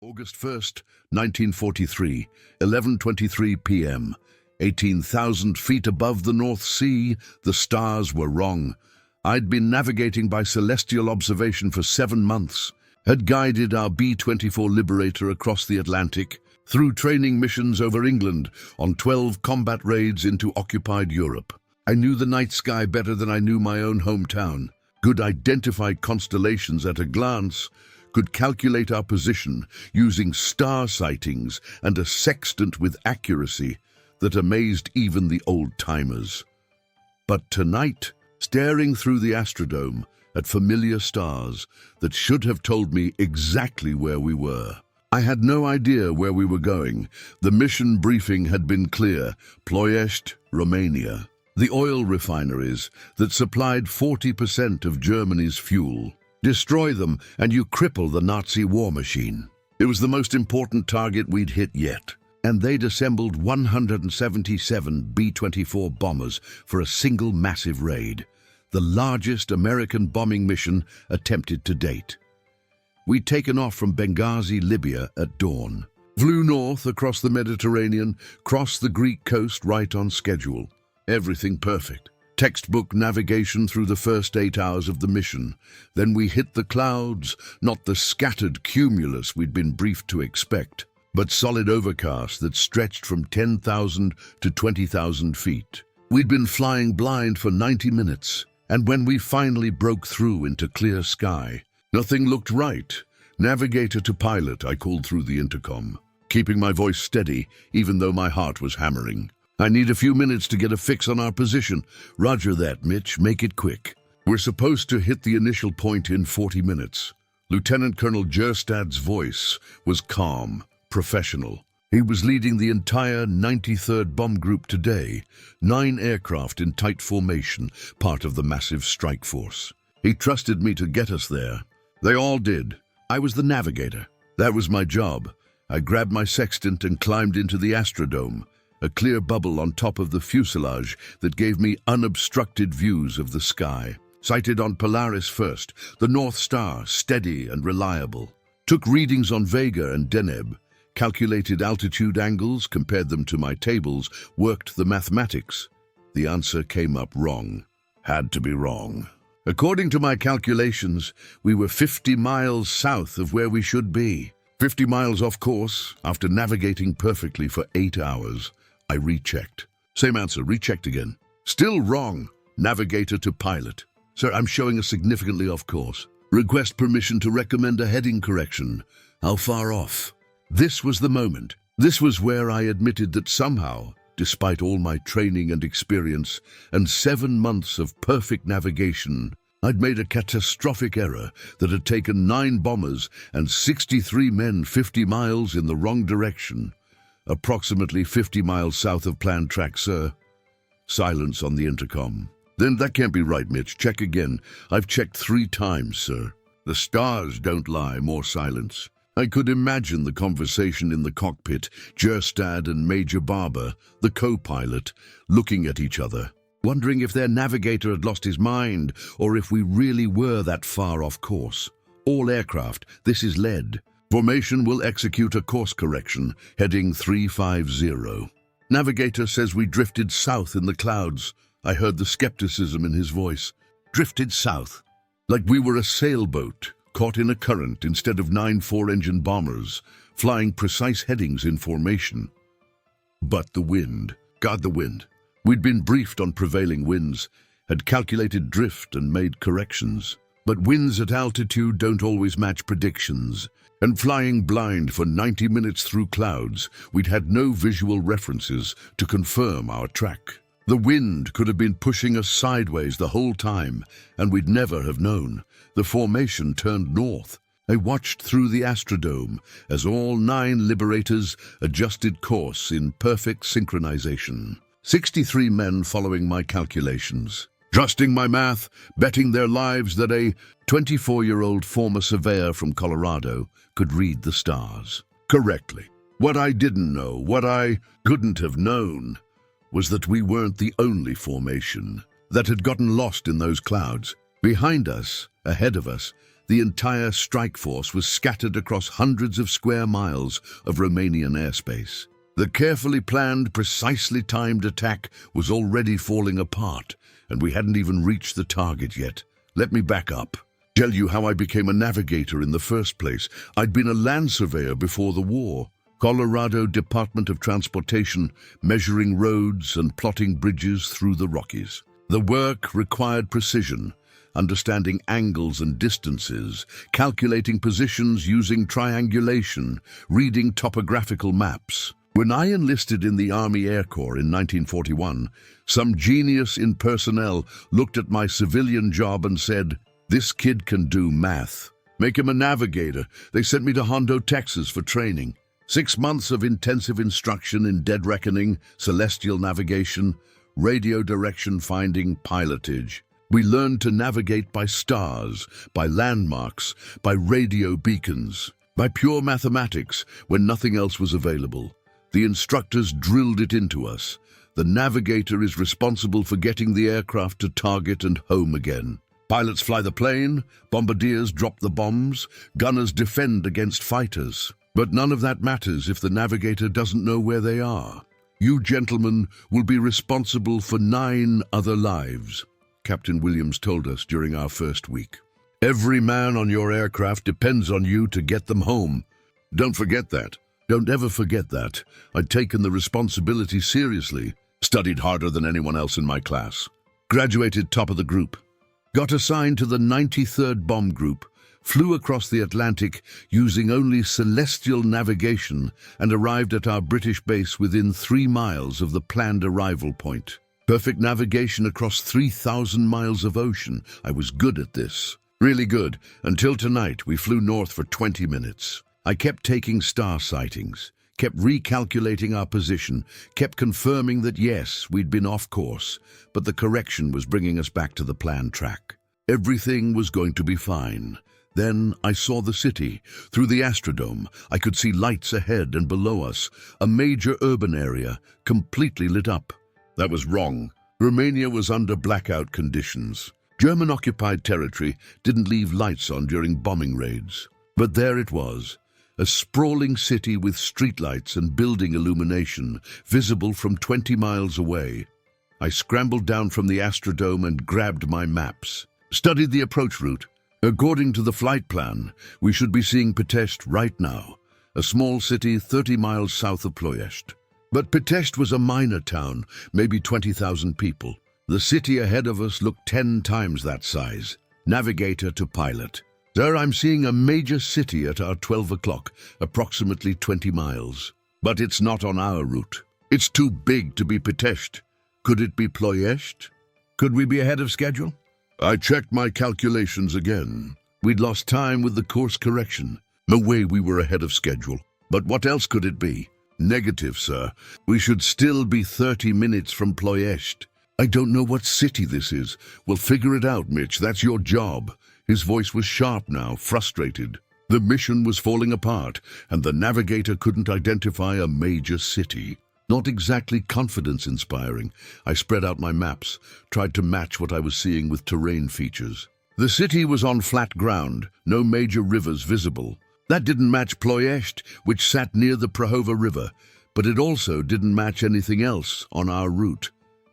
August 1st, 1943, 11:23 p.m. 18,000 feet above the North Sea, the stars were wrong. I'd been navigating by celestial observation for 7 months, had guided our B-24 Liberator across the Atlantic, through training missions over England, on 12 combat raids into occupied Europe. I knew the night sky better than I knew my own hometown, could identify constellations at a glance, could calculate our position using star sightings and a sextant with accuracy that amazed even the old-timers. But tonight, staring through the Astrodome at familiar stars that should have told me exactly where we were. I had no idea where we were going. The mission briefing had been clear: Ploiești, Romania. The oil refineries that supplied 40% of Germany's fuel. Destroy them and you cripple the Nazi war machine. It was the most important target we'd hit yet, and they'd assembled 177 B-24 bombers for a single massive raid, the largest American bombing mission attempted to date. We'd taken off from Benghazi, Libya at dawn, flew north across the Mediterranean, crossed the Greek coast right on schedule. Everything perfect. Textbook navigation through the first 8 hours of the mission. Then we hit the clouds, not the scattered cumulus we'd been briefed to expect, but solid overcast that stretched from 10,000 to 20,000 feet. We'd been flying blind for 90 minutes, and when we finally broke through into clear sky, nothing looked right. Navigator to pilot, I called through the intercom, keeping my voice steady even though my heart was hammering. I need a few minutes to get a fix on our position. Roger that, Mitch. Make it quick. We're supposed to hit the initial point in 40 minutes. Lieutenant Colonel Jerstad's voice was calm, professional. He was leading the entire 93rd Bomb Group today, 9 aircraft in tight formation, part of the massive strike force. He trusted me to get us there. They all did. I was the navigator. That was my job. I grabbed my sextant and climbed into the Astrodome, a clear bubble on top of the fuselage that gave me unobstructed views of the sky. Sighted on Polaris first, the North Star, steady and reliable. Took readings on Vega and Deneb, calculated altitude angles, compared them to my tables, worked the mathematics. The answer came up wrong. Had to be wrong. According to my calculations, we were 50 miles south of where we should be. 50 miles off course, after navigating perfectly for 8 hours. I rechecked. Same answer, rechecked again. Still wrong. Navigator to pilot. Sir, I'm showing us significantly off course. Request permission to recommend a heading correction. How far off? This was the moment. This was where I admitted that somehow, despite all my training and experience and 7 months of perfect navigation, I'd made a catastrophic error that had taken 9 bombers and 63 men 50 miles in the wrong direction. Approximately 50 miles south of planned track, sir. Silence on the intercom. Then that can't be right, Mitch. Check again. I've checked 3 times, sir. The stars don't lie. More silence. I could imagine the conversation in the cockpit, Jerstad and Major Barber, the co-pilot, looking at each other, wondering if their navigator had lost his mind or if we really were that far off course. All aircraft, this is lead. Formation will execute a course correction, heading 350. Navigator says we drifted south in the clouds. I heard the skepticism in his voice. Drifted south. Like we were a sailboat, caught in a current instead of 9 4-engine bombers, flying precise headings in formation. But the wind. God, the wind. We'd been briefed on prevailing winds, had calculated drift and made corrections. But winds at altitude don't always match predictions. And flying blind for 90 minutes through clouds, we'd had no visual references to confirm our track. The wind could have been pushing us sideways the whole time, and we'd never have known. The formation turned north. I watched through the Astrodome as all 9 Liberators adjusted course in perfect synchronization. 63 men following my calculations. Trusting my math, betting their lives that a 24-year-old former surveyor from Colorado could read the stars correctly. What I didn't know, what I couldn't have known, was that we weren't the only formation that had gotten lost in those clouds. Behind us, ahead of us, The entire strike force was scattered across hundreds of square miles of Romanian airspace. The carefully planned, precisely timed attack was already falling apart, and we hadn't even reached the target yet. Let me back up. Tell you how I became a navigator in the first place. I'd been a land surveyor before the war. Colorado Department of Transportation, measuring roads and plotting bridges through the Rockies. The work required precision, understanding angles and distances, calculating positions using triangulation, reading topographical maps. When I enlisted in the Army Air Corps in 1941, some genius in personnel looked at my civilian job and said, "This kid can do math. Make him a navigator." They sent me to Hondo, Texas for training. 6 months of intensive instruction in dead reckoning, celestial navigation, radio direction finding, pilotage. We learned to navigate by stars, by landmarks, by radio beacons, by pure mathematics when nothing else was available. The instructors drilled it into us. The navigator is responsible for getting the aircraft to target and home again. Pilots fly the plane, bombardiers drop the bombs, gunners defend against fighters. But none of that matters if the navigator doesn't know where they are. You gentlemen will be responsible for 9 other lives, Captain Williams told us during our first week. Every man on your aircraft depends on you to get them home. Don't forget that. Don't ever forget that. I'd taken the responsibility seriously, studied harder than anyone else in my class, graduated top of the group, got assigned to the 93rd Bomb Group, flew across the Atlantic using only celestial navigation and arrived at our British base within 3 miles of the planned arrival point. Perfect navigation across 3,000 miles of ocean. I was good at this. Really good, until tonight we flew north for 20 minutes. I kept taking star sightings, kept recalculating our position, kept confirming that yes, we'd been off course, but the correction was bringing us back to the planned track. Everything was going to be fine. Then I saw the city. Through the Astrodome, I could see lights ahead and below us, a major urban area, completely lit up. That was wrong. Romania was under blackout conditions. German-occupied territory didn't leave lights on during bombing raids. But there it was, a sprawling city with streetlights and building illumination, visible from 20 miles away. I scrambled down from the Astrodome and grabbed my maps. Studied the approach route. According to the flight plan, we should be seeing Ploiești right now, a small city 30 miles south of Ploiești. But Ploiești was a minor town, maybe 20,000 people. The city ahead of us looked 10 times that size. Navigator to pilot. Sir, I'm seeing a major city at our 12 o'clock, approximately 20 miles. But it's not on our route. It's too big to be Ploiești. Could it be Ploiești? Could we be ahead of schedule? I checked my calculations again. We'd lost time with the course correction. No way we were ahead of schedule. But what else could it be? Negative, sir. We should still be 30 minutes from Ploiești. I don't know what city this is. We'll figure it out, Mitch. That's your job. His voice was sharp now, frustrated. The mission was falling apart, and the navigator couldn't identify a major city. Not exactly confidence-inspiring. I spread out my maps, tried to match what I was seeing with terrain features. The city was on flat ground, no major rivers visible. That didn't match Ploiești, which sat near the Prahova River, but it also didn't match anything else on our route.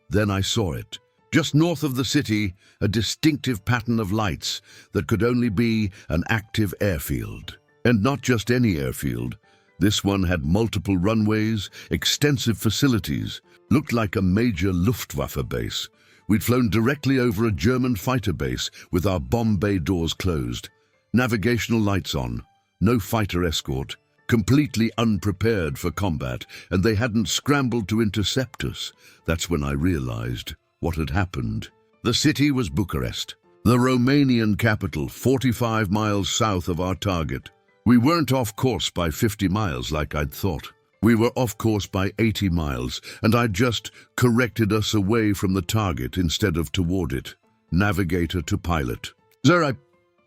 Then I saw it. Just north of the city, a distinctive pattern of lights that could only be an active airfield. And not just any airfield. This one had multiple runways, extensive facilities, looked like a major Luftwaffe base. We'd flown directly over a German fighter base with our bomb bay doors closed. Navigational lights on, no fighter escort, completely unprepared for combat, and they hadn't scrambled to intercept us. That's when I realized what had happened. The city was Bucharest, the Romanian capital, 45 miles south of our target. We weren't off course by 50 miles like I'd thought. We were off course by 80 miles, and I'd just corrected us away from the target instead of toward it. Navigator to pilot. Sir,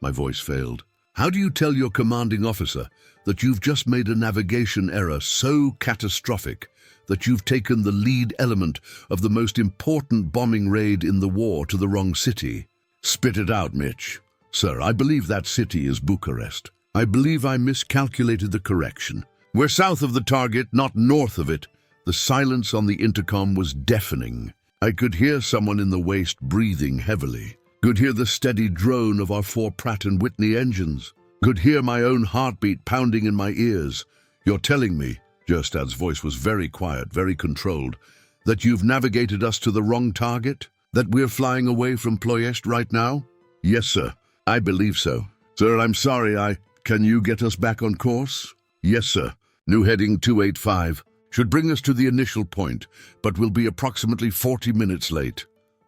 my voice failed. How do you tell your commanding officer that you've just made a navigation error so catastrophic that you've taken the lead element of the most important bombing raid in the war to the wrong city? Spit it out, Mitch. Sir, I believe that city is Bucharest. I believe I miscalculated the correction. We're south of the target, not north of it. The silence on the intercom was deafening. I could hear someone in the waist breathing heavily. Could hear the steady drone of our 4 Pratt & Whitney engines. Could hear my own heartbeat pounding in my ears. You're telling me, Jerstad's voice was very quiet, very controlled, that you've navigated us to the wrong target? That we're flying away from Ploiești right now? Yes, sir. I believe so. Sir, I'm sorry, Can you get us back on course? Yes, sir. New heading 285. Should bring us to the initial point, but will be approximately 40 minutes late.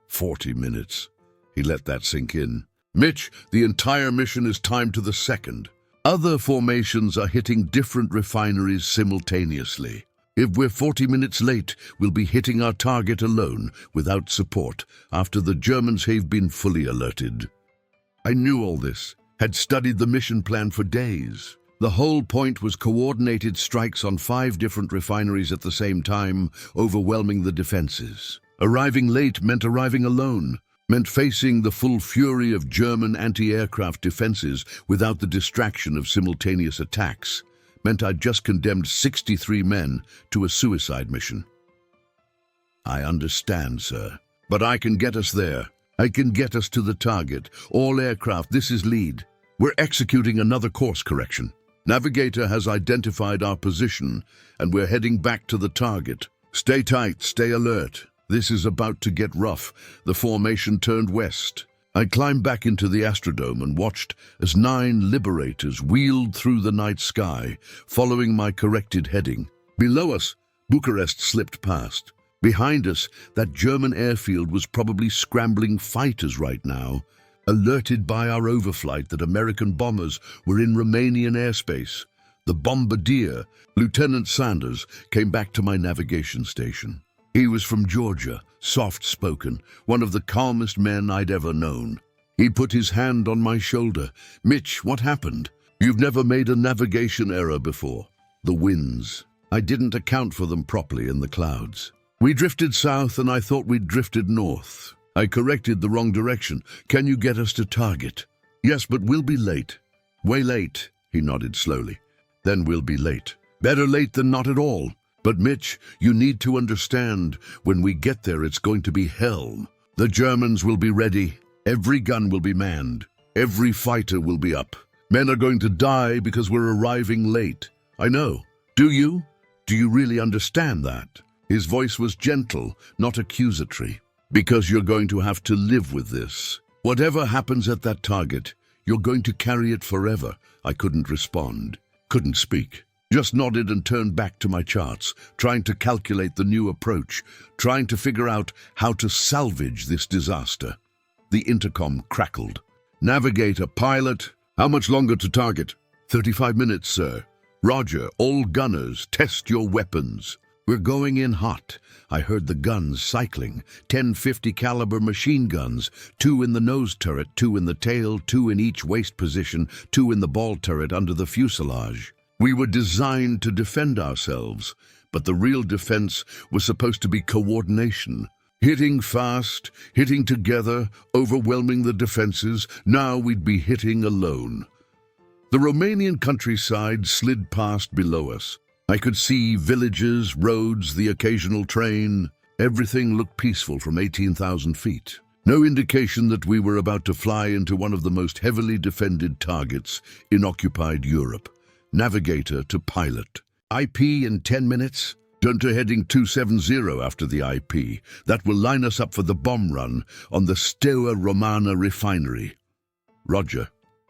40 minutes. He let that sink in. Mitch, the entire mission is timed to the second. Other formations are hitting different refineries simultaneously. If we're 40 minutes late, we'll be hitting our target alone, without support, after the Germans have been fully alerted. I knew all this, had studied the mission plan for days. The whole point was coordinated strikes on 5 different refineries at the same time, overwhelming the defenses. Arriving late meant arriving alone, meant facing the full fury of German anti-aircraft defenses without the distraction of simultaneous attacks, meant I'd just condemned 63 men to a suicide mission. I understand, sir, but I can get us there. I can get us to the target. All aircraft, this is lead. We're executing another course correction. Navigator has identified our position, and we're heading back to the target. Stay tight, stay alert. This is about to get rough. The formation turned west. I climbed back into the Astrodome and watched as 9 Liberators wheeled through the night sky, following my corrected heading. Below us, Bucharest slipped past. Behind us, that German airfield was probably scrambling fighters right now, alerted by our overflight that American bombers were in Romanian airspace. The bombardier, Lieutenant Sanders, came back to my navigation station. He was from Georgia, soft-spoken, one of the calmest men I'd ever known. He put his hand on my shoulder. "Mitch, what happened? You've never made a navigation error before." The winds. I didn't account for them properly in the clouds. We drifted south and I thought we'd drifted north. I corrected the wrong direction. Can you get us to target? Yes, but we'll be late. Way late, he nodded slowly. Then we'll be late. Better late than not at all. But Mitch, you need to understand, when we get there it's going to be hell. The Germans will be ready. Every gun will be manned. Every fighter will be up. Men are going to die because we're arriving late. I know. Do you? Do you really understand that? His voice was gentle, not accusatory. Because you're going to have to live with this. Whatever happens at that target, you're going to carry it forever. I couldn't respond, couldn't speak. Just nodded and turned back to my charts, trying to calculate the new approach, trying to figure out how to salvage this disaster. The intercom crackled. "Navigator, pilot, how much longer to target?" 35 minutes, sir. "Roger, all gunners, test your weapons." "We're going in hot." I heard the guns cycling. 10 50 caliber machine guns, 2 in the nose turret, 2 in the tail, 2 in each waist position, 2 in the ball turret under the fuselage. We were designed to defend ourselves, but the real defense was supposed to be coordination. Hitting fast, hitting together, overwhelming the defenses. Now we'd be hitting alone. The Romanian countryside slid past below us. I could see villages, roads, the occasional train. Everything looked peaceful from 18,000 feet. No indication that we were about to fly into one of the most heavily defended targets in occupied Europe. Navigator to pilot. IP in 10 minutes. Turn to heading 270 after the IP. That will line us up for the bomb run on the Steaua Romana refinery. Roger.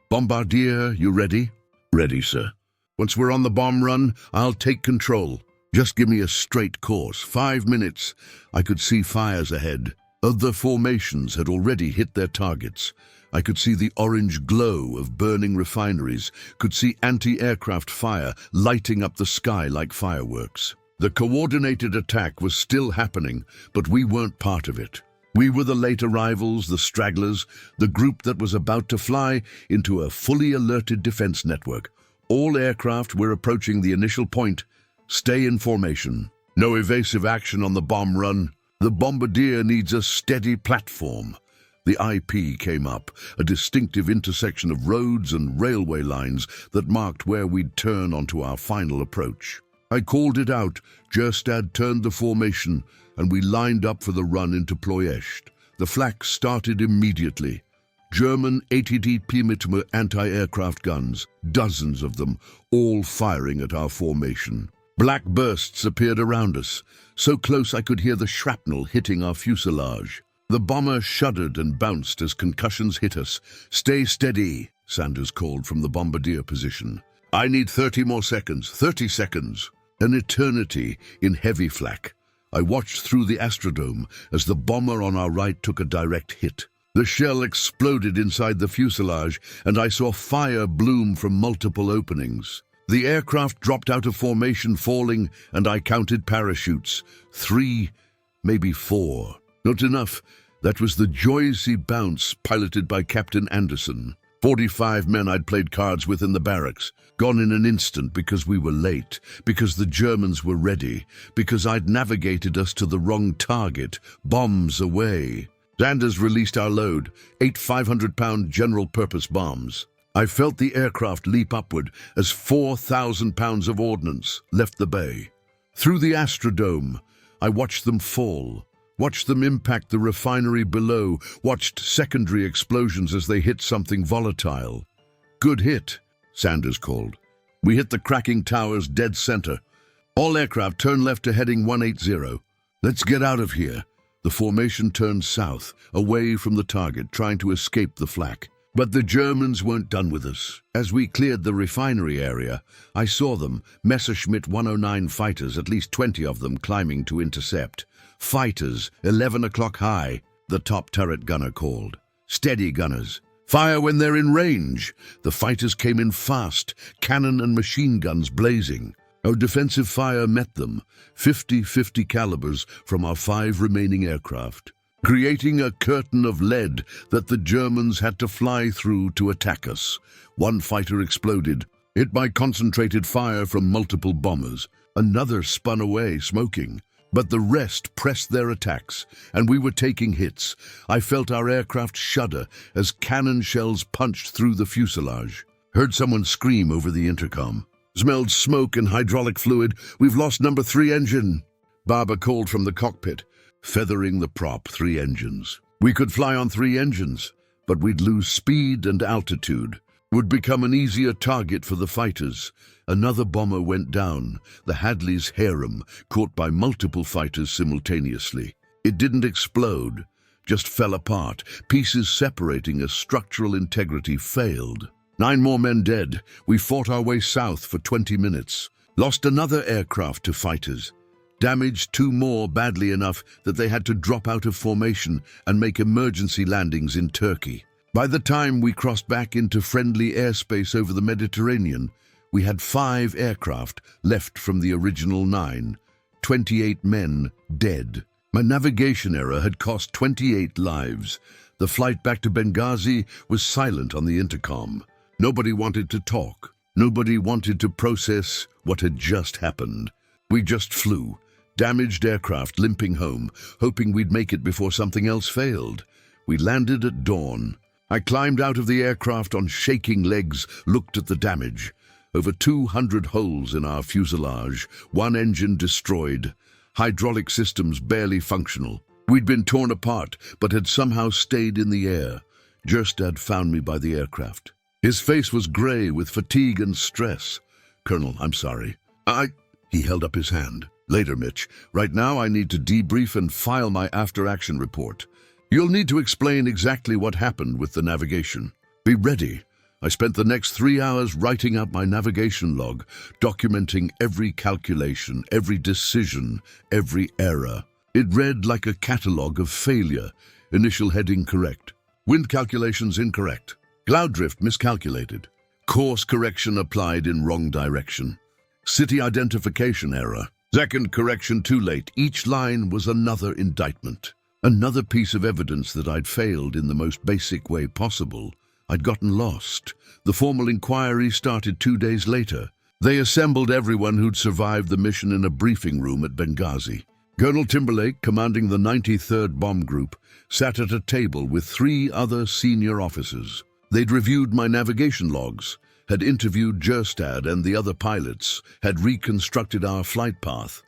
Bombardier, you ready? Ready, sir. Once we're on the bomb run, I'll take control. Just give me a straight course. 5 minutes. I could see fires ahead. Other formations had already hit their targets. I could see the orange glow of burning refineries, could see anti-aircraft fire lighting up the sky like fireworks. The coordinated attack was still happening, but we weren't part of it. We were the late arrivals, the stragglers, the group that was about to fly into a fully alerted defense network. All aircraft were approaching the initial point. Stay in formation. No evasive action on the bomb run. The bombardier needs a steady platform. The IP came up, a distinctive intersection of roads and railway lines that marked where we'd turn onto our final approach. I called it out, Gerstad turned the formation, and we lined up for the run into Ploiești. The flak started immediately. German 80 mm anti-aircraft guns, dozens of them, all firing at our formation. Black bursts appeared around us, so close I could hear the shrapnel hitting our fuselage. The bomber shuddered and bounced as concussions hit us. "Stay steady," Sanders called from the bombardier position. "I need 30 more seconds, 30 seconds." An eternity in heavy flak. I watched through the Astrodome as the bomber on our right took a direct hit. The shell exploded inside the fuselage, and I saw fire bloom from multiple openings. The aircraft dropped out of formation, falling, and I counted parachutes. 3, maybe 4. Not enough. That was the Joycey bounce, piloted by Captain Anderson. 45 men I'd played cards with in the barracks, gone in an instant because we were late, because the Germans were ready, because I'd navigated us to the wrong target, bombs away. Sanders released our load, 8 500-pound general-purpose bombs. I felt the aircraft leap upward as 4,000 pounds of ordnance left the bay. Through the Astrodome, I watched them fall, watched them impact the refinery below, watched secondary explosions as they hit something volatile. "Good hit," Sanders called. "We hit the cracking towers dead center. All aircraft turn left to heading 180. Let's get out of here." The formation turned south, away from the target, trying to escape the flak. But the Germans weren't done with us. As we cleared the refinery area, I saw them, Messerschmitt 109 fighters, at least 20 of them, climbing to intercept. "Fighters, 11 o'clock high," the top turret gunner called. "Steady, gunners. Fire when they're in range." The fighters came in fast, cannon and machine guns blazing. Our defensive fire met them, 50-50 calibers from our 5 remaining aircraft, creating a curtain of lead that the Germans had to fly through to attack us. One fighter exploded, hit by concentrated fire from multiple bombers. Another spun away, smoking. But the rest pressed their attacks, and we were taking hits. I felt our aircraft shudder as cannon shells punched through the fuselage. Heard someone scream over the intercom. "Smelled smoke and hydraulic fluid. We've lost number 3 engine." Barber called from the cockpit, feathering the prop, 3 engines. We could fly on 3 engines, but we'd lose speed and altitude. Would become an easier target for the fighters. Another bomber went down, the Hadley's harem, caught by multiple fighters simultaneously. It didn't explode, just fell apart, pieces separating as structural integrity failed. 9 more men dead. We fought our way south for 20 minutes. Lost another aircraft to fighters. Damaged 2 more badly enough that they had to drop out of formation and make emergency landings in Turkey. By the time we crossed back into friendly airspace over the Mediterranean, we had 5 aircraft left from the original 9, 28 men dead. My navigation error had cost 28 lives. The flight back to Benghazi was silent on the intercom. Nobody wanted to talk. Nobody wanted to process what had just happened. We just flew, damaged aircraft limping home, hoping we'd make it before something else failed. We landed at dawn. I climbed out of the aircraft on shaking legs, looked at the damage. Over 200 holes in our fuselage, 1 engine destroyed, hydraulic systems barely functional. We'd been torn apart, but had somehow stayed in the air. Gerstad found me by the aircraft. His face was gray with fatigue and stress. "Colonel, I'm sorry. He held up his hand. "Later, Mitch. Right now I need to debrief and file my after-action report. You'll need to explain exactly what happened with the navigation. Be ready." I spent the next 3 hours writing out my navigation log, documenting every calculation, every decision, every error. It read like a catalogue of failure. Initial heading correct. Wind calculations incorrect. Cloud drift miscalculated. Course correction applied in wrong direction. City identification error. Second correction too late. Each line was another indictment. Another piece of evidence that I'd failed in the most basic way possible. I'd gotten lost. The formal inquiry started 2 days later. They assembled everyone who'd survived the mission in a briefing room at Benghazi. Colonel Timberlake, commanding the 93rd Bomb Group, sat at a table with 3 other senior officers. They'd reviewed my navigation logs, had interviewed Jerstad and the other pilots, had reconstructed our flight path.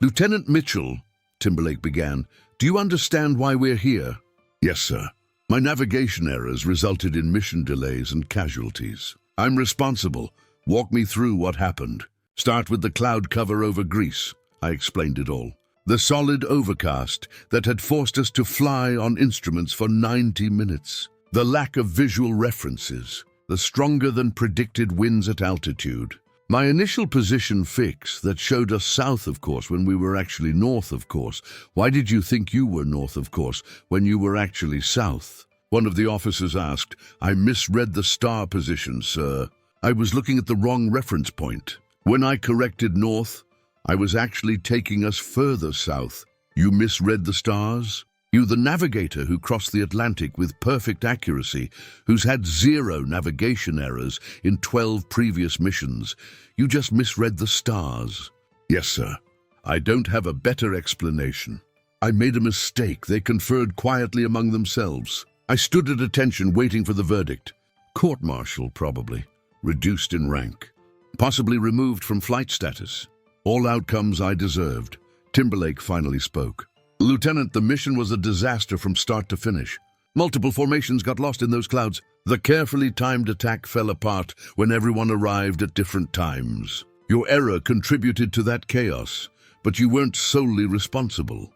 "Lieutenant Mitchell," Timberlake began, "do you understand why we're here?" "Yes, sir. My navigation errors resulted in mission delays and casualties. I'm responsible. Walk me through what happened." "Start with the cloud cover over Greece," I explained it all. "The solid overcast that had forced us to fly on instruments for 90 minutes. The lack of visual references. The stronger-than-predicted winds at altitude. My initial position fix that showed us south of course when we were actually north of course. Why did you think you were north of course when you were actually south?" One of the officers asked. "I misread the star position, sir. I was looking at the wrong reference point. When I corrected north, I was actually taking us further south." "You misread the stars? You, the navigator who crossed the Atlantic with perfect accuracy, who's had 0 navigation errors in 12 previous missions. You just misread the stars." "Yes, sir. I don't have a better explanation. I made a mistake," they conferred quietly among themselves. I stood at attention waiting for the verdict. Court-martial, probably. Reduced in rank. Possibly removed from flight status. All outcomes I deserved. Timberlake finally spoke. "Lieutenant, the mission was a disaster from start to finish. Multiple formations got lost in those clouds. The carefully timed attack fell apart when everyone arrived at different times. Your error contributed to that chaos, but you weren't solely responsible.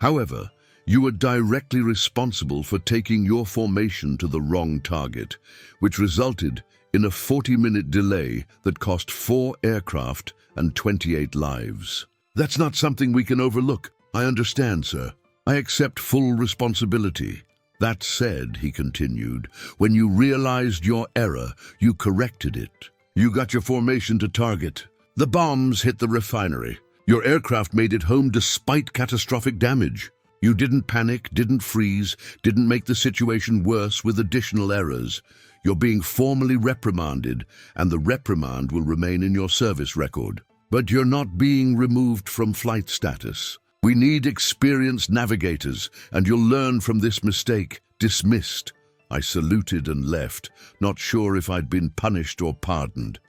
However, you were directly responsible for taking your formation to the wrong target, which resulted in a 40-minute delay that cost 4 aircraft and 28 lives. That's not something we can overlook. I understand, sir. I accept full responsibility. That said," he continued, "when you realized your error, you corrected it. You got your formation to target. The bombs hit the refinery. Your aircraft made it home despite catastrophic damage. You didn't panic, didn't freeze, didn't make the situation worse with additional errors. You're being formally reprimanded, and the reprimand will remain in your service record. But you're not being removed from flight status. We need experienced navigators, and you'll learn from this mistake. Dismissed." I saluted and left, not sure if I'd been punished or pardoned.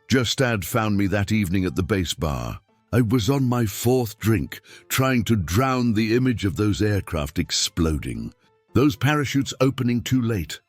Jerstad found me that evening at the base bar. I was on my 4th drink, trying to drown the image of those aircraft exploding. Those parachutes opening too late.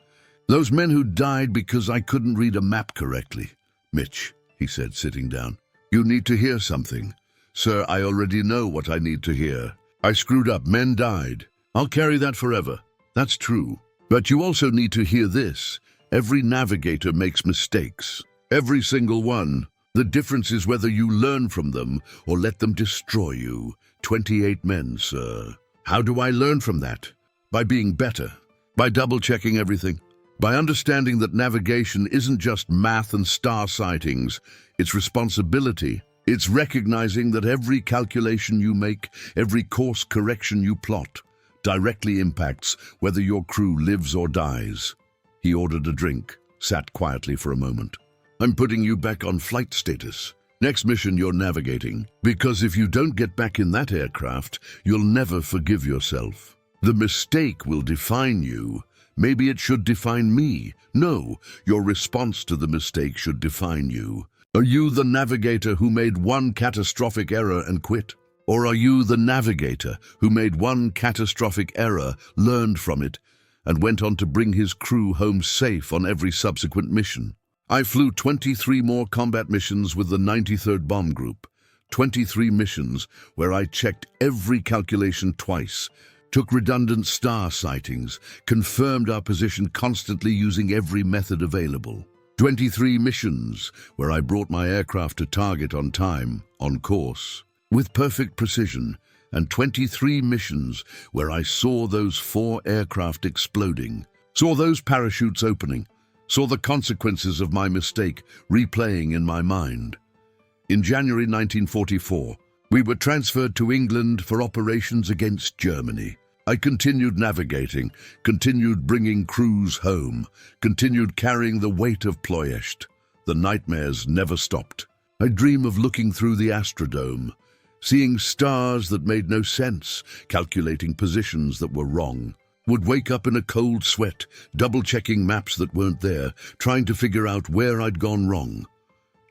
Those men who died because I couldn't read a map correctly. "Mitch," he said, sitting down, "you need to hear something." "Sir, I already know what I need to hear. I screwed up. Men died. I'll carry that forever. That's true. But you also need to hear this. Every navigator makes mistakes. Every single one. The difference is whether you learn from them or let them destroy you. 28 men, sir. How do I learn from that? By being better. By double-checking everything. By understanding that navigation isn't just math and star sightings. It's responsibility. It's recognizing that every calculation you make, every course correction you plot, directly impacts whether your crew lives or dies." He ordered a drink, sat quietly for a moment. "I'm putting you back on flight status. Next mission you're navigating, because if you don't get back in that aircraft, you'll never forgive yourself. The mistake will define you. Maybe it should define me. No, your response to the mistake should define you. Are you the navigator who made one catastrophic error and quit? Or are you the navigator who made one catastrophic error, learned from it, and went on to bring his crew home safe on every subsequent mission? I flew 23 more combat missions with the 93rd Bomb Group. 23 missions where I checked every calculation twice, took redundant star sightings, confirmed our position constantly using every method available. 23 missions where I brought my aircraft to target on time, on course, with perfect precision, and 23 missions where I saw those 4 aircraft exploding, saw those parachutes opening, saw the consequences of my mistake replaying in my mind. In January 1944, we were transferred to England for operations against Germany. I continued navigating, continued bringing crews home, continued carrying the weight of Ploiești. The nightmares never stopped. I dream of looking through the Astrodome, seeing stars that made no sense, calculating positions that were wrong. Would wake up in a cold sweat, double-checking maps that weren't there, trying to figure out where I'd gone wrong.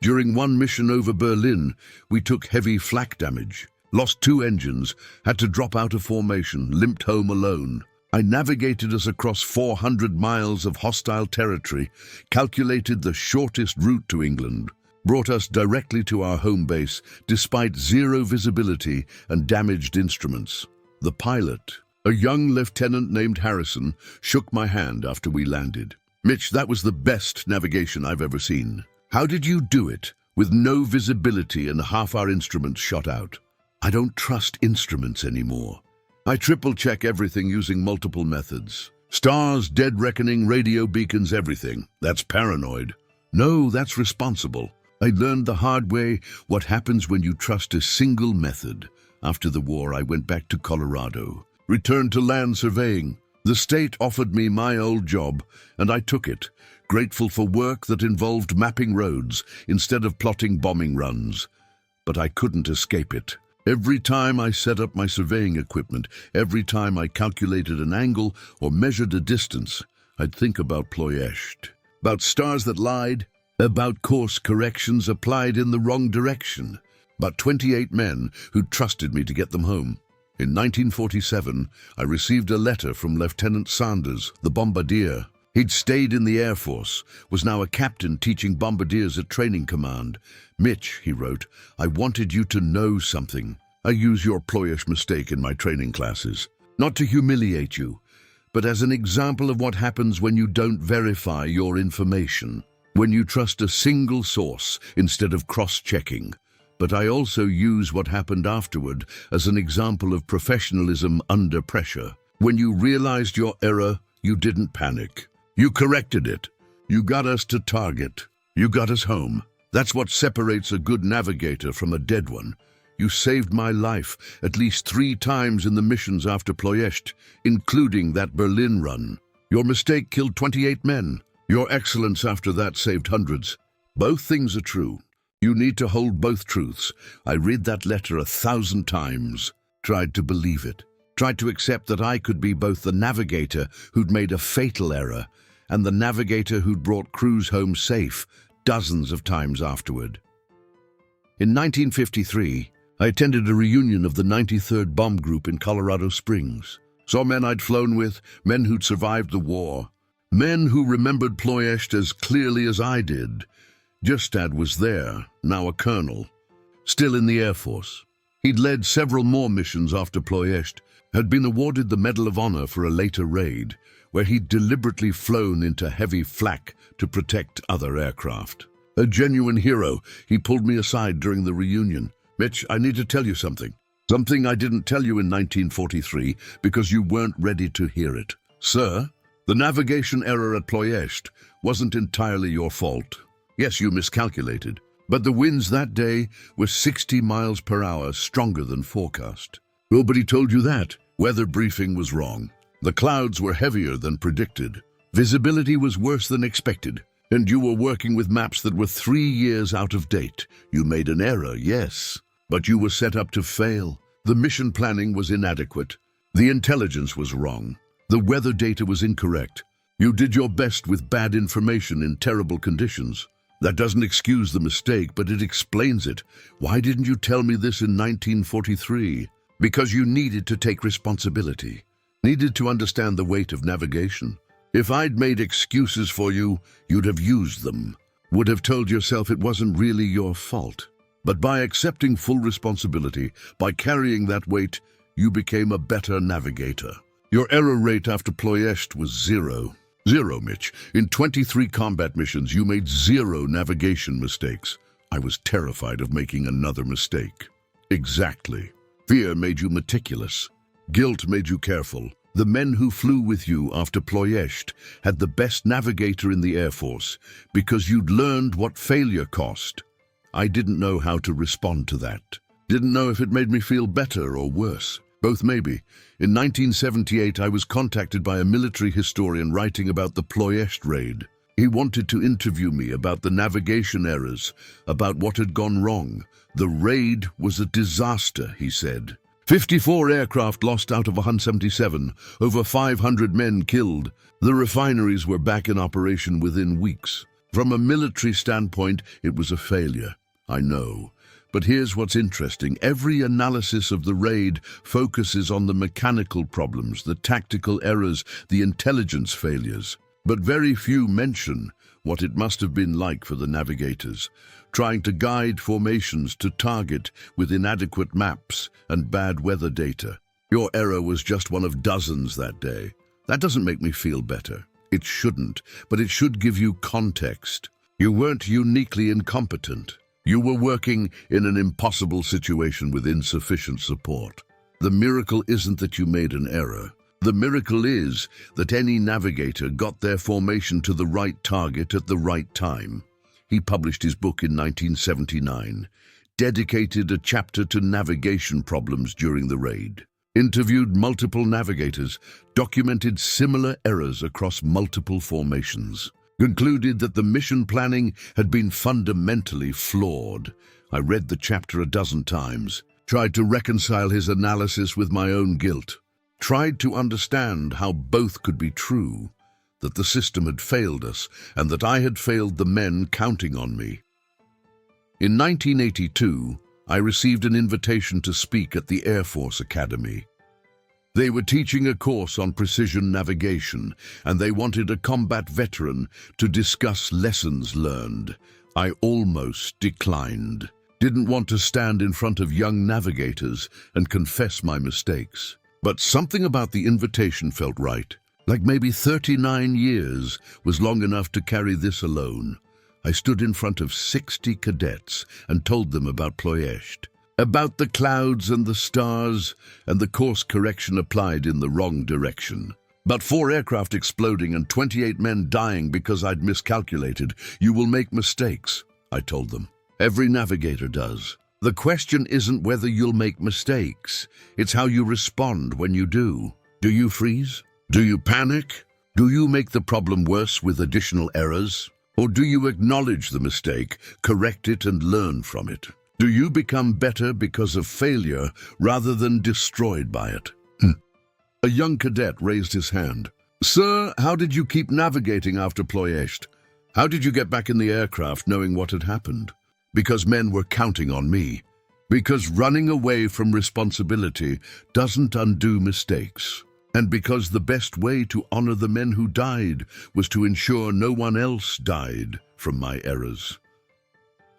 During one mission over Berlin, we took heavy flak damage, lost 2 engines, had to drop out of formation, limped home alone. I navigated us across 400 miles of hostile territory, calculated the shortest route to England, brought us directly to our home base despite 0 visibility and damaged instruments. The pilot, a young lieutenant named Harrison, shook my hand after we landed. "Mitch, that was the best navigation I've ever seen. How did you do it, with no visibility and half our instruments shot out?" I don't trust instruments anymore. I triple-check everything using multiple methods. Stars, dead reckoning, radio beacons, everything. That's paranoid. No, that's responsible. I learned the hard way what happens when you trust a single method. After the war, I went back to Colorado, returned to land surveying. The state offered me my old job, and I took it, grateful for work that involved mapping roads instead of plotting bombing runs. But I couldn't escape it. Every time I set up my surveying equipment, every time I calculated an angle or measured a distance, I'd think about Ploiești, about stars that lied, about course corrections applied in the wrong direction, about 28 men who trusted me to get them home. In 1947, I received a letter from Lieutenant Sanders, the bombardier. He'd stayed in the Air Force, was now a captain teaching bombardiers at training command. "Mitch," he wrote, "I wanted you to know something. I use your Ploiești mistake in my training classes, not to humiliate you, but as an example of what happens when you don't verify your information, when you trust a single source instead of cross-checking. But I also use what happened afterward as an example of professionalism under pressure. When you realized your error, you didn't panic. You corrected it. You got us to target. You got us home. That's what separates a good navigator from a dead one. You saved my life at least 3 times in the missions after Ploiești, including that Berlin run. Your mistake killed 28 men. Your excellence after that saved hundreds. Both things are true. You need to hold both truths. I read that letter 1,000 times, tried to believe it, tried to accept that I could be both the navigator who'd made a fatal error and the navigator who'd brought crews home safe dozens of times afterward. In 1953, I attended a reunion of the 93rd Bomb Group in Colorado Springs. Saw men I'd flown with, men who'd survived the war, men who remembered Ploiești as clearly as I did. Justad was there, now a colonel, still in the Air Force. He'd led several more missions after Ploiești, had been awarded the Medal of Honor for a later raid, where he'd deliberately flown into heavy flak to protect other aircraft. A genuine hero, he pulled me aside during the reunion. "Mitch, I need to tell you something. Something I didn't tell you in 1943 because you weren't ready to hear it. Sir, the navigation error at Ploiești wasn't entirely your fault. Yes, you miscalculated, but the winds that day were 60 miles per hour stronger than forecast. Nobody told you that. Weather briefing was wrong. The clouds were heavier than predicted. Visibility was worse than expected, and you were working with maps that were 3 years out of date. You made an error, yes, but you were set up to fail. The mission planning was inadequate. The intelligence was wrong. The weather data was incorrect. You did your best with bad information in terrible conditions. That doesn't excuse the mistake, but it explains it. Why didn't you tell me this in 1943? Because you needed to take responsibility, needed to understand the weight of navigation. If I'd made excuses for you, you'd have used them, would have told yourself it wasn't really your fault. But by accepting full responsibility, by carrying that weight, you became a better navigator. Your error rate after Ploiești was 0. 0, Mitch. In 23 combat missions, you made 0 navigation mistakes. I was terrified of making another mistake. Exactly. Fear made you meticulous. Guilt made you careful. The men who flew with you after Ploiești had the best navigator in the Air Force because you'd learned what failure cost. I didn't know how to respond to that. Didn't know if it made me feel better or worse. Both maybe. In 1978, I was contacted by a military historian writing about the Ploiești raid. He wanted to interview me about the navigation errors, about what had gone wrong. The raid was a disaster, he said. 54 aircraft lost out of 177, over 500 men killed. The refineries were back in operation within weeks. From a military standpoint, it was a failure, I know. But here's what's interesting. Every analysis of the raid focuses on the mechanical problems, the tactical errors, the intelligence failures. But very few mention what it must have been like for the navigators, trying to guide formations to target with inadequate maps and bad weather data. Your error was just one of dozens that day. That doesn't make me feel better. It shouldn't, but it should give you context. You weren't uniquely incompetent. You were working in an impossible situation with insufficient support. The miracle isn't that you made an error. The miracle is that any navigator got their formation to the right target at the right time. He published his book in 1979, dedicated a chapter to navigation problems during the raid, interviewed multiple navigators, documented similar errors across multiple formations, concluded that the mission planning had been fundamentally flawed. I read the chapter a dozen times, tried to reconcile his analysis with my own guilt, tried to understand how both could be true, that the system had failed us and that I had failed the men counting on me. In 1982, I received an invitation to speak at the Air Force Academy. They were teaching a course on precision navigation, and they wanted a combat veteran to discuss lessons learned. I almost declined. Didn't want to stand in front of young navigators and confess my mistakes. But something about the invitation felt right. Like maybe 39 years was long enough to carry this alone. I stood in front of 60 cadets and told them about Ploiești, about the clouds and the stars and the course correction applied in the wrong direction. About 4 aircraft exploding and 28 men dying because I'd miscalculated. You will make mistakes, I told them. Every navigator does. The question isn't whether you'll make mistakes. It's how you respond when you do. Do you freeze? Do you panic? Do you make the problem worse with additional errors? Or do you acknowledge the mistake, correct it, and learn from it? Do you become better because of failure rather than destroyed by it? A young cadet raised his hand. Sir, how did you keep navigating after Ploiești? How did you get back in the aircraft knowing what had happened? Because men were counting on me. Because running away from responsibility doesn't undo mistakes. And because the best way to honor the men who died was to ensure no one else died from my errors.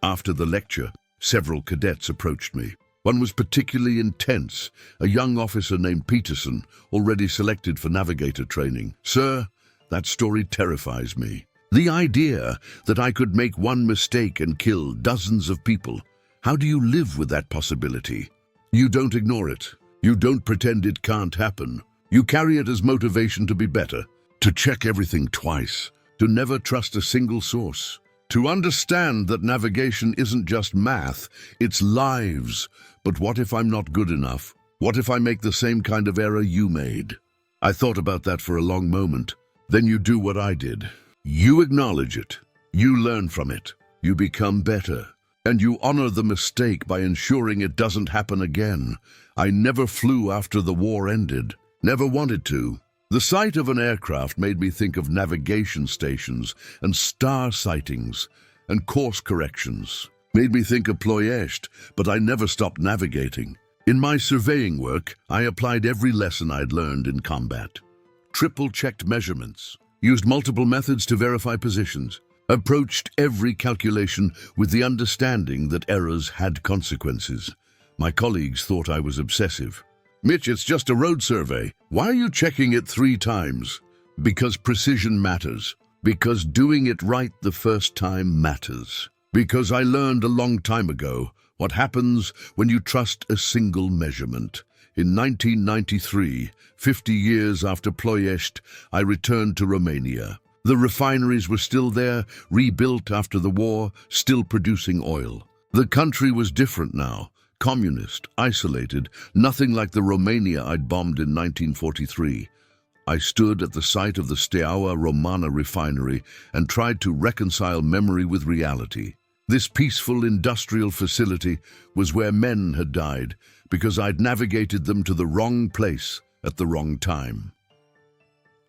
After the lecture, several cadets approached me. One was particularly intense, a young officer named Peterson, already selected for navigator training. Sir, that story terrifies me. The idea that I could make one mistake and kill dozens of people. How do you live with that possibility? You don't ignore it. You don't pretend it can't happen. You carry it as motivation to be better, to check everything twice, to never trust a single source, to understand that navigation isn't just math, it's lives. But what if I'm not good enough? What if I make the same kind of error you made? I thought about that for a long moment. Then you do what I did. You acknowledge it. You learn from it. You become better. And you honor the mistake by ensuring it doesn't happen again. I never flew after the war ended. Never wanted to. The sight of an aircraft made me think of navigation stations and star sightings and course corrections. Made me think of Ploiești, but I never stopped navigating. In my surveying work, I applied every lesson I'd learned in combat. Triple-checked measurements, used multiple methods to verify positions, approached every calculation with the understanding that errors had consequences. My colleagues thought I was obsessive. Mitch, it's just a road survey. Why are you checking it 3 times? Because precision matters. Because doing it right the first time matters. Because I learned a long time ago what happens when you trust a single measurement. In 1993, 50 years after Ploiești, I returned to Romania. The refineries were still there, rebuilt after the war, still producing oil. The country was different now. Communist, isolated, nothing like the Romania I'd bombed in 1943. I stood at the site of the Steaua Romana refinery and tried to reconcile memory with reality. This peaceful industrial facility was where men had died because I'd navigated them to the wrong place at the wrong time.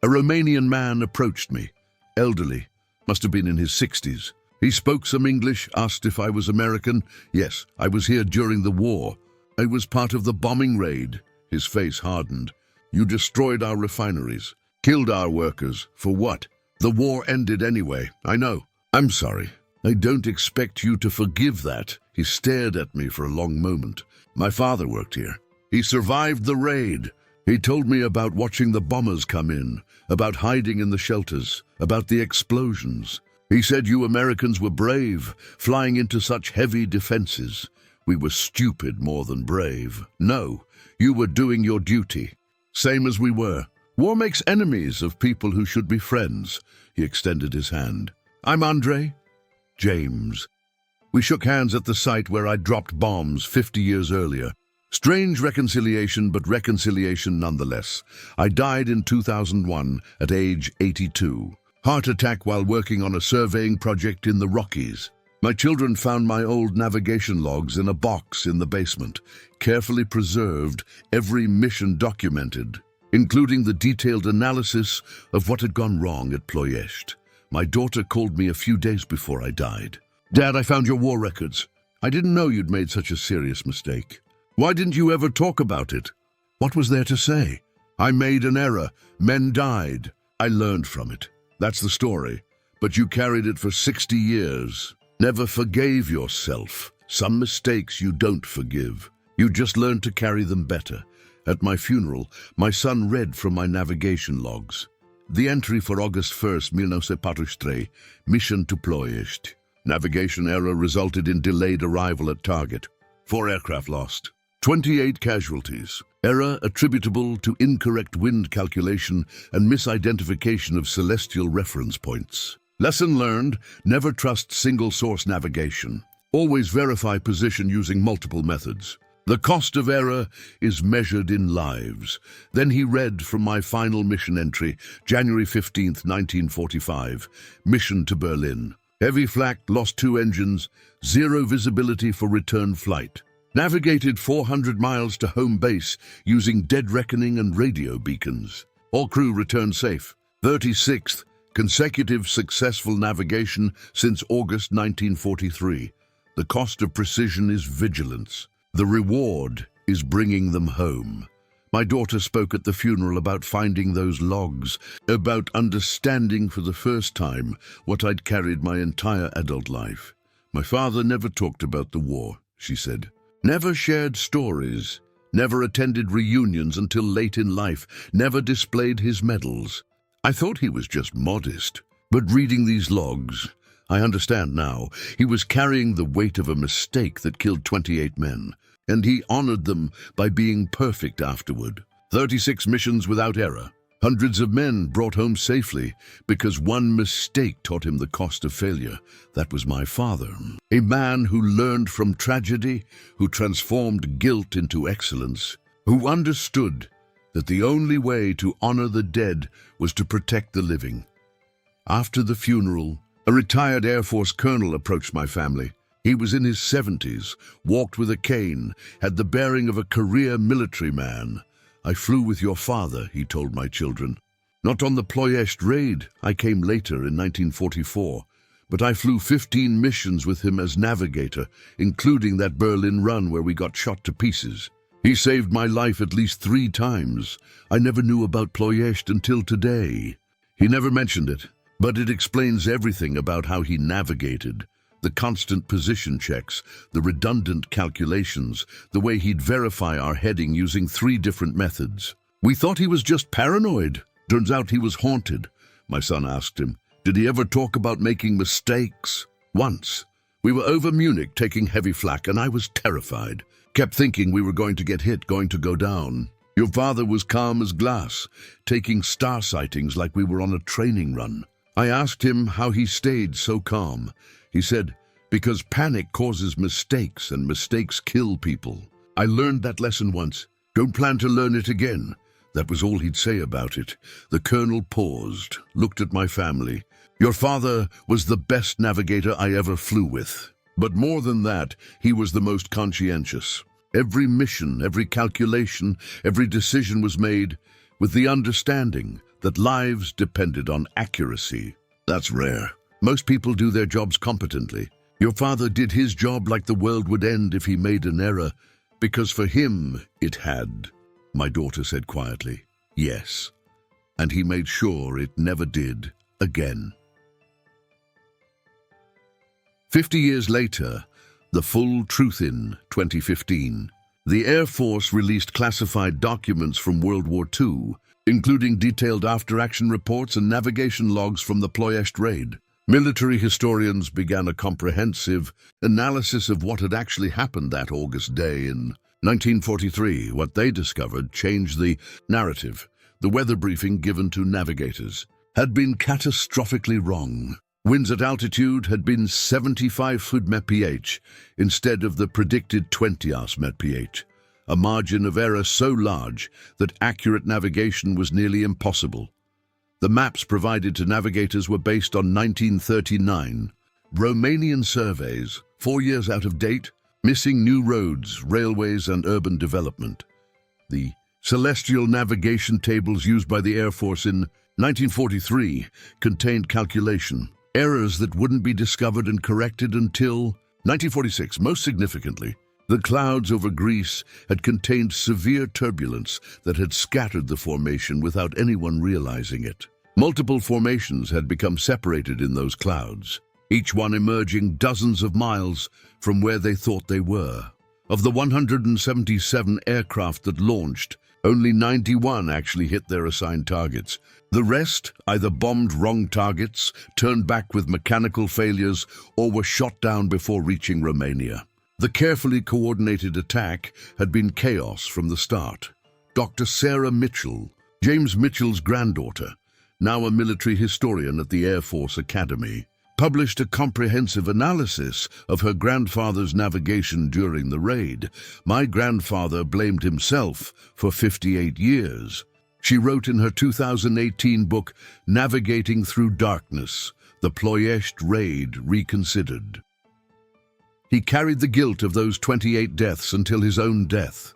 A Romanian man approached me, elderly, must have been in his 60s. He spoke some English, asked if I was American. Yes, I was here during the war. I was part of the bombing raid. His face hardened. You destroyed our refineries, killed our workers. For what? The war ended anyway, I know. I'm sorry. I don't expect you to forgive that. He stared at me for a long moment. My father worked here. He survived the raid. He told me about watching the bombers come in, about hiding in the shelters, about the explosions. He said you Americans were brave, flying into such heavy defenses. We were stupid more than brave. No, you were doing your duty. Same as we were. War makes enemies of people who should be friends. He extended his hand. I'm Andre. James. We shook hands at the site where I dropped bombs 50 years earlier. Strange reconciliation, but reconciliation nonetheless. I died in 2001 at age 82. Heart attack while working on a surveying project in the Rockies. My children found my old navigation logs in a box in the basement, carefully preserved, every mission documented, including the detailed analysis of what had gone wrong at Ploiești. My daughter called me a few days before I died. Dad, I found your war records. I didn't know you'd made such a serious mistake. Why didn't you ever talk about it? What was there to say? I made an error. Men died. I learned from it. That's the story. But you carried it for 60 years. Never forgave yourself. Some mistakes you don't forgive. You just learn to carry them better. At my funeral, my son read from my navigation logs. The entry for August 1st, 1943, mission to Ploiești. Navigation error resulted in delayed arrival at target. 4 aircraft lost. 28 casualties. Error attributable to incorrect wind calculation and misidentification of celestial reference points. Lesson learned, never trust single-source navigation. Always verify position using multiple methods. The cost of error is measured in lives. Then he read from my final mission entry, January 15th, 1945, mission to Berlin. Heavy flak, lost 2 engines, 0 visibility for return flight. Navigated 400 miles to home base using dead reckoning and radio beacons. All crew returned safe. 36th consecutive successful navigation since August 1943. The cost of precision is vigilance. The reward is bringing them home. My daughter spoke at the funeral about finding those logs, about understanding for the first time what I'd carried my entire adult life. My father never talked about the war, she said. Never shared stories, never attended reunions until late in life, never displayed his medals. I thought he was just modest, but reading these logs, I understand now, he was carrying the weight of a mistake that killed 28 men, and he honored them by being perfect afterward. 36 missions without error. Hundreds of men brought home safely because one mistake taught him the cost of failure. That was my father. A man who learned from tragedy, who transformed guilt into excellence, who understood that the only way to honor the dead was to protect the living. After the funeral, a retired Air Force colonel approached my family. He was in his 70s, walked with a cane, had the bearing of a career military man. I flew with your father, he told my children. Not on the Ploiești raid, I came later in 1944, but I flew 15 missions with him as navigator, including that Berlin run where we got shot to pieces. He saved my life at least 3 times. I never knew about Ploiești until today. He never mentioned it, but it explains everything about how he navigated. The constant position checks, the redundant calculations, the way he'd verify our heading using 3 different methods. We thought he was just paranoid. Turns out he was haunted. My son asked him, did he ever talk about making mistakes? Once. We were over Munich taking heavy flak and I was terrified. Kept thinking we were going to get hit, going to go down. Your father was calm as glass, taking star sightings like we were on a training run. I asked him how he stayed so calm. He said, because panic causes mistakes and mistakes kill people. I learned that lesson once. Don't plan to learn it again. That was all he'd say about it. The colonel paused, looked at my family. Your father was the best navigator I ever flew with. But more than that, he was the most conscientious. Every mission, every calculation, every decision was made with the understanding that lives depended on accuracy. That's rare. Most people do their jobs competently. Your father did his job like the world would end if he made an error, because for him it had. My daughter said quietly, yes, and he made sure it never did again. 50 years later, the full truth in 2015, the Air Force released classified documents from World War II, including detailed after-action reports and navigation logs from the Ploiești raid. Military historians began a comprehensive analysis of what had actually happened that August day in 1943. What they discovered changed the narrative. The weather briefing given to navigators had been catastrophically wrong. Winds at altitude had been 75 mph instead of the predicted 20 mph, a margin of error so large that accurate navigation was nearly impossible. The maps provided to navigators were based on 1939 Romanian surveys, 4 years out of date, missing new roads, railways, and urban development. The celestial navigation tables used by the Air Force in 1943 contained calculation errors that wouldn't be discovered and corrected until 1946. Most significantly, the clouds over Greece had contained severe turbulence that had scattered the formation without anyone realizing it. Multiple formations had become separated in those clouds, each one emerging dozens of miles from where they thought they were. Of the 177 aircraft that launched, only 91 actually hit their assigned targets. The rest either bombed wrong targets, turned back with mechanical failures, or were shot down before reaching Romania. The carefully coordinated attack had been chaos from the start. Dr. Sarah Mitchell, James Mitchell's granddaughter, now a military historian at the Air Force Academy, published a comprehensive analysis of her grandfather's navigation during the raid. My grandfather blamed himself for 58 years. She wrote in her 2018 book, Navigating Through Darkness, the Ploiești Raid Reconsidered. He carried the guilt of those 28 deaths until his own death.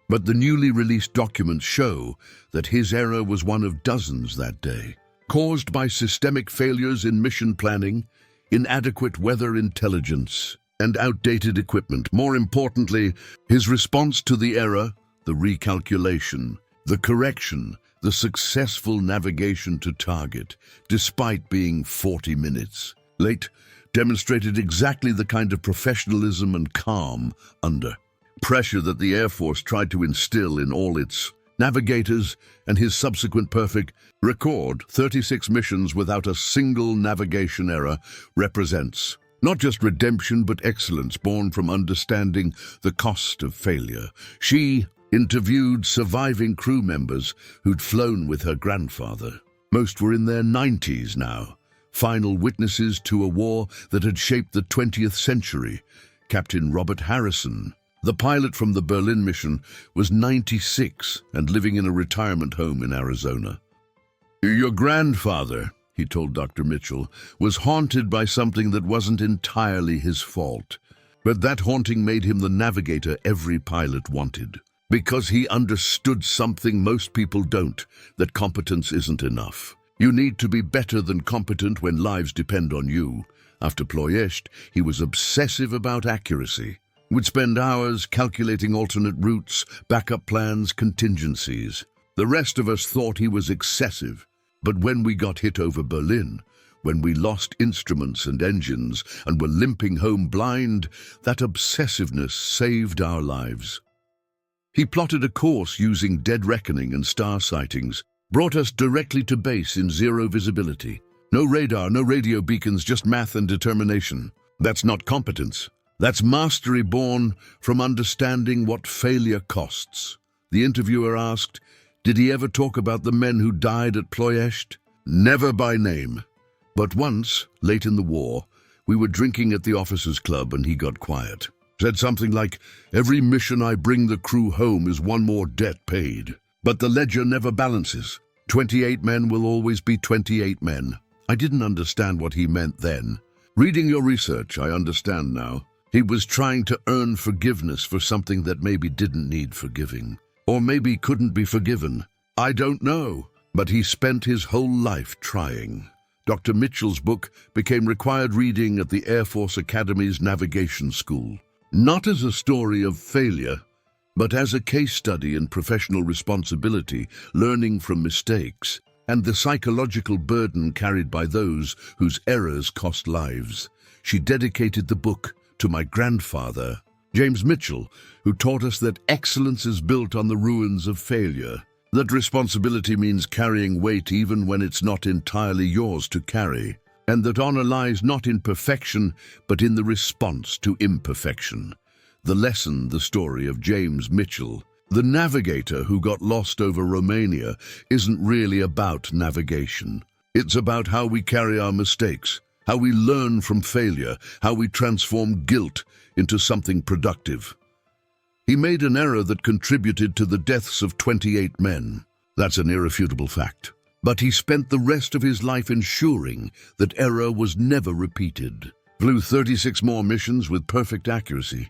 But the newly released documents show that his error was one of dozens that day, caused by systemic failures in mission planning, inadequate weather intelligence, and outdated equipment. More importantly, his response to the error, the recalculation, the correction, the successful navigation to target, despite being 40 minutes late, demonstrated exactly the kind of professionalism and calm under pressure that the Air Force tried to instill in all its navigators, and his subsequent perfect record, 36 missions without a single navigation error, represents not just redemption but excellence born from understanding the cost of failure. She interviewed surviving crew members who'd flown with her grandfather. Most were in their 90s now, final witnesses to a war that had shaped the 20th century. Captain Robert Harrison, the pilot from the Berlin mission, was 96 and living in a retirement home in Arizona. Your grandfather, he told Dr. Mitchell, was haunted by something that wasn't entirely his fault. But that haunting made him the navigator every pilot wanted. Because he understood something most people don't, that competence isn't enough. You need to be better than competent when lives depend on you. After Ploiești, he was obsessive about accuracy. Would spend hours calculating alternate routes, backup plans, contingencies. The rest of us thought he was excessive. But when we got hit over Berlin, when we lost instruments and engines and were limping home blind, that obsessiveness saved our lives. He plotted a course using dead reckoning and star sightings, brought us directly to base in zero visibility. No radar, no radio beacons, just math and determination. That's not competence. That's mastery born from understanding what failure costs. The interviewer asked, did he ever talk about the men who died at Ploiești? Never by name. But once, late in the war, we were drinking at the officers' club and he got quiet. Said something like, every mission I bring the crew home is one more debt paid. But the ledger never balances. 28 men will always be 28 men. I didn't understand what he meant then. Reading your research, I understand now. He was trying to earn forgiveness for something that maybe didn't need forgiving. Or maybe couldn't be forgiven. I don't know. But he spent his whole life trying. Dr. Mitchell's book became required reading at the Air Force Academy's navigation school. Not as a story of failure, but as a case study in professional responsibility, learning from mistakes, and the psychological burden carried by those whose errors cost lives. She dedicated the book to my grandfather, James Mitchell, who taught us that excellence is built on the ruins of failure, that responsibility means carrying weight even when it's not entirely yours to carry, and that honor lies not in perfection, but in the response to imperfection. The lesson, the story of James Mitchell, the navigator who got lost over Romania, isn't really about navigation. It's about how we carry our mistakes, how we learn from failure, how we transform guilt into something productive. He made an error that contributed to the deaths of 28 men. That's an irrefutable fact. But he spent the rest of his life ensuring that error was never repeated. Flew 36 more missions with perfect accuracy,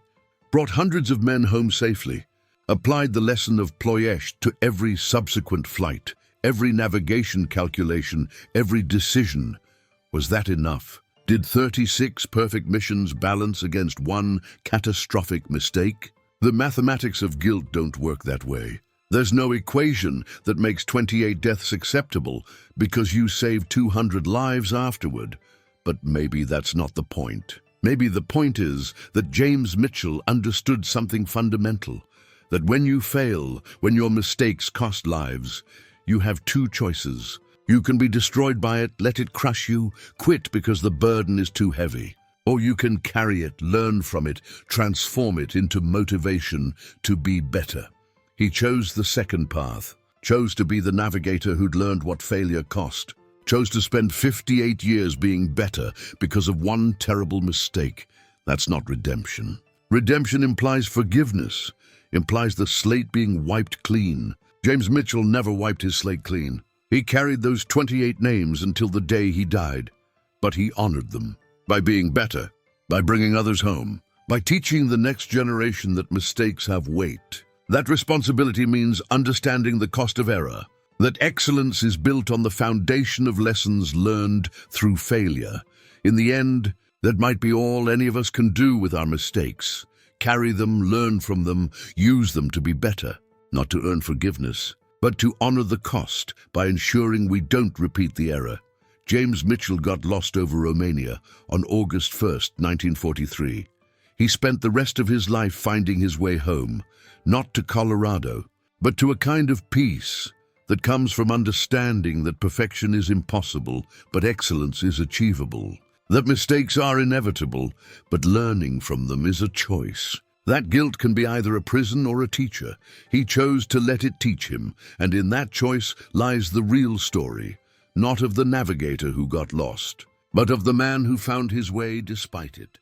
brought hundreds of men home safely, applied the lesson of Ploiești to every subsequent flight, every navigation calculation, every decision. Was that enough? Did 36 perfect missions balance against one catastrophic mistake? The mathematics of guilt don't work that way. There's no equation that makes 28 deaths acceptable because you saved 200 lives afterward. But maybe that's not the point. Maybe the point is that James Mitchell understood something fundamental, that when you fail, when your mistakes cost lives, you have two choices. You can be destroyed by it, let it crush you, quit because the burden is too heavy. Or you can carry it, learn from it, transform it into motivation to be better. He chose the second path, chose to be the navigator who'd learned what failure cost, chose to spend 58 years being better because of one terrible mistake. That's not redemption. Redemption implies forgiveness, implies the slate being wiped clean. James Mitchell never wiped his slate clean. He carried those 28 names until the day he died, but he honored them. By being better, by bringing others home, by teaching the next generation that mistakes have weight. That responsibility means understanding the cost of error, that excellence is built on the foundation of lessons learned through failure. In the end, that might be all any of us can do with our mistakes. Carry them, learn from them, use them to be better, not to earn forgiveness, but to honor the cost by ensuring we don't repeat the error. James Mitchell got lost over Romania on August 1st, 1943. He spent the rest of his life finding his way home, not to Colorado, but to a kind of peace that comes from understanding that perfection is impossible, but excellence is achievable, that mistakes are inevitable, but learning from them is a choice. That guilt can be either a prison or a teacher. He chose to let it teach him, and in that choice lies the real story. Not of the navigator who got lost, but of the man who found his way despite it.